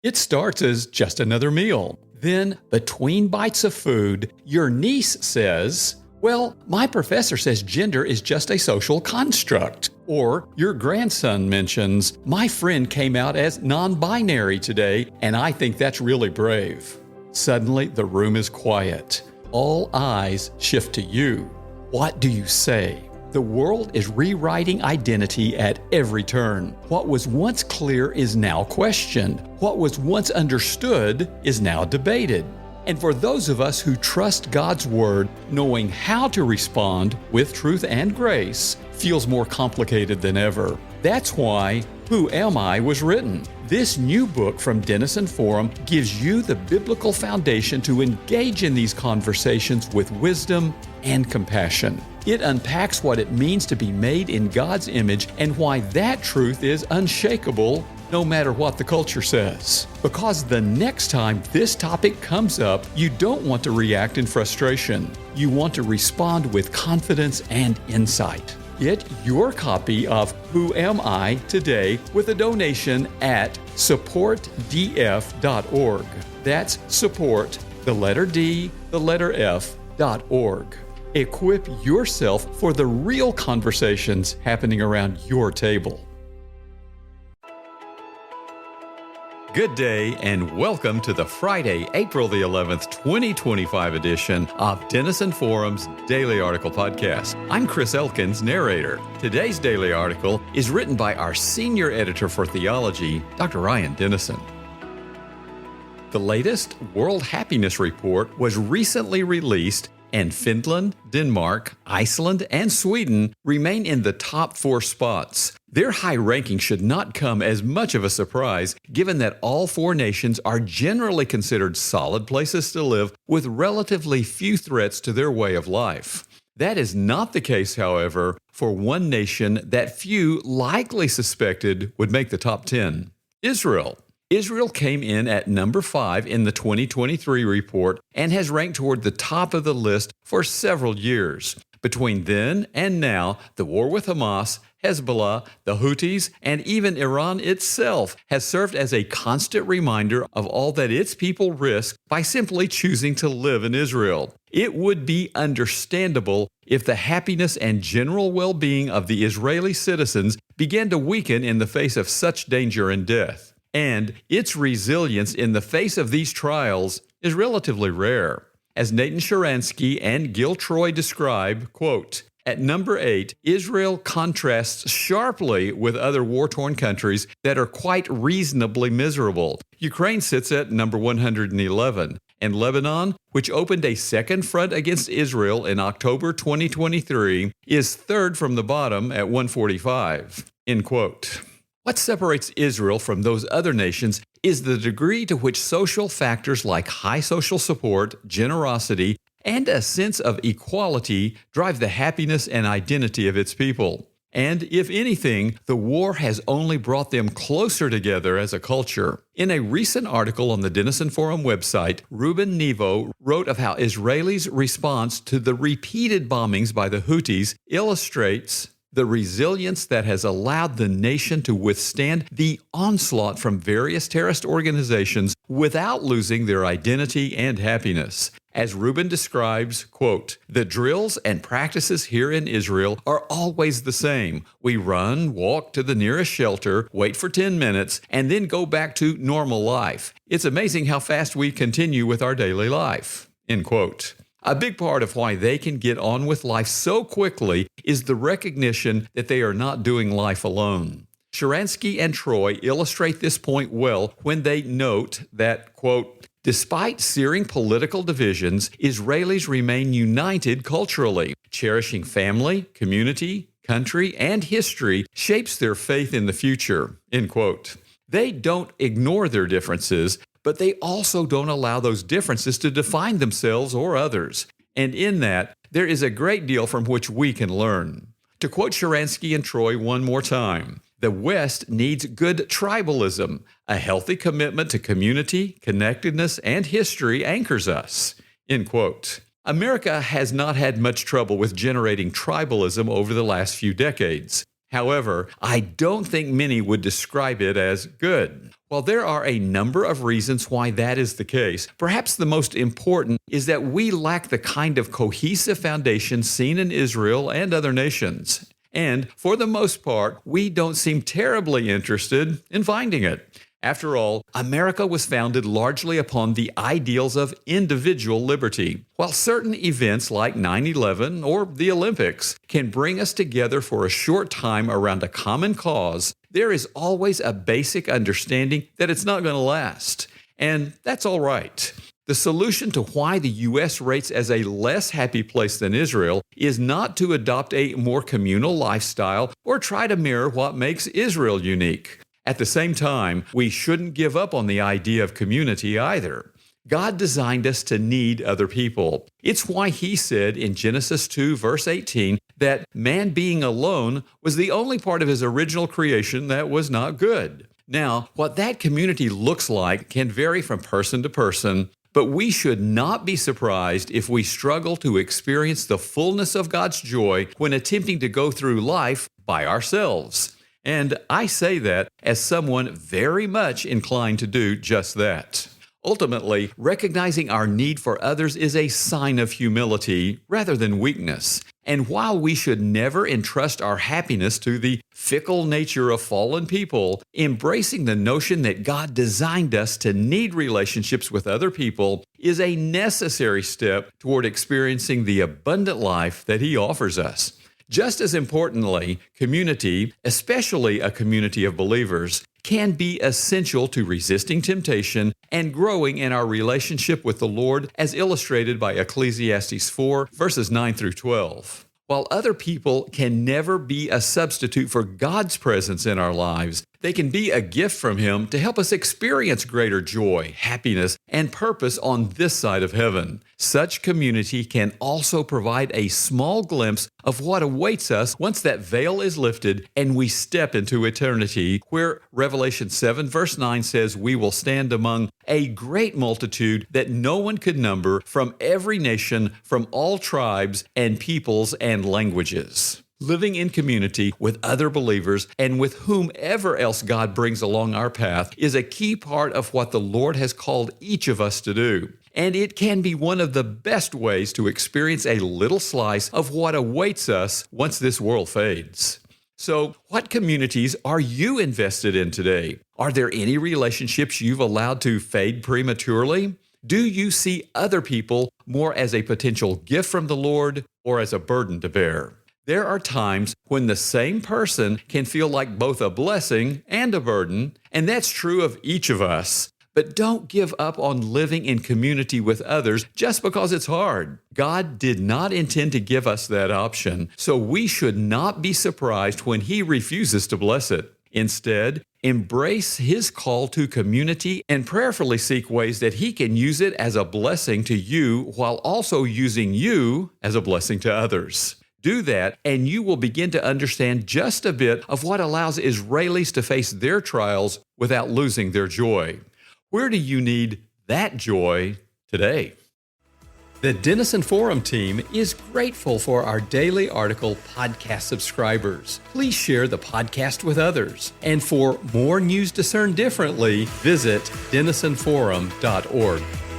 It starts as just another meal. Then, between bites of food, your niece says, "Well, my professor says gender is just a social construct." Or your grandson mentions, "My friend came out as non-binary today, and I think that's really brave." Suddenly, the room is quiet. All eyes shift to you. What do you say? The world is rewriting identity at every turn. What was once clear is now questioned. What was once understood is now debated. And for those of us who trust God's Word, knowing how to respond with truth and grace feels more complicated than ever. That's why Who Am I was written. This new book from Denison Forum gives you the biblical foundation to engage in these conversations with wisdom and compassion. It unpacks what it means to be made in God's image and why that truth is unshakable no matter what the culture says. Because the next time this topic comes up, you don't want to react in frustration. You want to respond with confidence and insight. Get your copy of Who Am I today with a donation at supportdf.org. That's support, the letter D, the letter F.org. Equip yourself for the real conversations happening around your table. Good day and welcome to the Friday, April the 11th, 2025 edition of Denison Forum's Daily Article Podcast. I'm Chris Elkins, narrator. Today's daily article is written by our senior editor for theology, Dr. Ryan Denison. The latest World Happiness Report was recently released, and Finland, Denmark, Iceland, and Sweden remain in the top 4 spots. Their high ranking should not come as much of a surprise, given that all 4 nations are generally considered solid places to live with relatively few threats to their way of life. That is not the case, however, for one nation that few likely suspected would make the top 10, Israel. Israel came in at number 5 in the 2023 report and has ranked toward the top of the list for several years. Between then and now, the war with Hamas, Hezbollah, the Houthis, and even Iran itself has served as a constant reminder of all that its people risk by simply choosing to live in Israel. It would be understandable if the happiness and general well-being of the Israeli citizens began to weaken in the face of such danger and death. And its resilience in the face of these trials is relatively rare. As Nathan Sharansky and Gil Troy describe, quote, "At number 8, Israel contrasts sharply with other war-torn countries that are quite reasonably miserable. Ukraine sits at number 111, and Lebanon, which opened a second front against Israel in October 2023, is third from the bottom at 145, end quote. What separates Israel from those other nations is the degree to which social factors like high social support, generosity, and a sense of equality drive the happiness and identity of its people. And if anything, the war has only brought them closer together as a culture. In a recent article on the Denison Forum website, Ruben Nevo wrote of how Israelis' response to the repeated bombings by the Houthis illustrates the resilience that has allowed the nation to withstand the onslaught from various terrorist organizations without losing their identity and happiness. As Ruben describes, quote, "The drills and practices here in Israel are always the same. We run, walk to the nearest shelter, wait for 10 minutes, and then go back to normal life. It's amazing how fast we continue with our daily life," end quote. A big part of why they can get on with life so quickly is the recognition that they are not doing life alone. Sharansky and Troy illustrate this point well when they note that, quote, "Despite searing political divisions, Israelis remain united culturally. Cherishing family, community, country, and history shapes their faith in the future," end quote. They don't ignore their differences, but they also don't allow those differences to define themselves or others. And in that, there is a great deal from which we can learn. To quote Sharansky and Troy one more time, "The West needs good tribalism. A healthy commitment to community, connectedness, and history anchors us," end quote. America has not had much trouble with generating tribalism over the last few decades. However, I don't think many would describe it as good. While there are a number of reasons why that is the case, perhaps the most important is that we lack the kind of cohesive foundation seen in Israel and other nations. And for the most part, we don't seem terribly interested in finding it. After all, America was founded largely upon the ideals of individual liberty. While certain events like 9/11 or the Olympics can bring us together for a short time around a common cause, there is always a basic understanding that it's not going to last. And that's all right. The solution to why the U.S. rates as a less happy place than Israel is not to adopt a more communal lifestyle or try to mirror what makes Israel unique. At the same time, we shouldn't give up on the idea of community either. God designed us to need other people. It's why He said in Genesis 2, verse 18, that man being alone was the only part of His original creation that was not good. Now, what that community looks like can vary from person to person, but we should not be surprised if we struggle to experience the fullness of God's joy when attempting to go through life by ourselves. And I say that as someone very much inclined to do just that. Ultimately, recognizing our need for others is a sign of humility rather than weakness. And while we should never entrust our happiness to the fickle nature of fallen people, embracing the notion that God designed us to need relationships with other people is a necessary step toward experiencing the abundant life that He offers us. Just as importantly, community, especially a community of believers, can be essential to resisting temptation and growing in our relationship with the Lord, as illustrated by Ecclesiastes 4, verses 9 through 12. While other people can never be a substitute for God's presence in our lives, they can be a gift from Him to help us experience greater joy, happiness, and purpose on this side of heaven. Such community can also provide a small glimpse of what awaits us once that veil is lifted and we step into eternity, where Revelation 7 verse 9 says we will stand among a great multitude that no one could number, from every nation, from all tribes and peoples and languages. Living in community with other believers and with whomever else God brings along our path is a key part of what the Lord has called each of us to do. And it can be one of the best ways to experience a little slice of what awaits us once this world fades. So, what communities are you invested in today? Are there any relationships you've allowed to fade prematurely? Do you see other people more as a potential gift from the Lord or as a burden to bear? There are times when the same person can feel like both a blessing and a burden, and that's true of each of us. But don't give up on living in community with others just because it's hard. God did not intend to give us that option, so we should not be surprised when He refuses to bless it. Instead, embrace His call to community and prayerfully seek ways that He can use it as a blessing to you while also using you as a blessing to others. Do that, and you will begin to understand just a bit of what allows Israelis to face their trials without losing their joy. Where do you need that joy today? The Denison Forum team is grateful for our daily article podcast subscribers. Please share the podcast with others. And for more news discerned differently, visit denisonforum.org.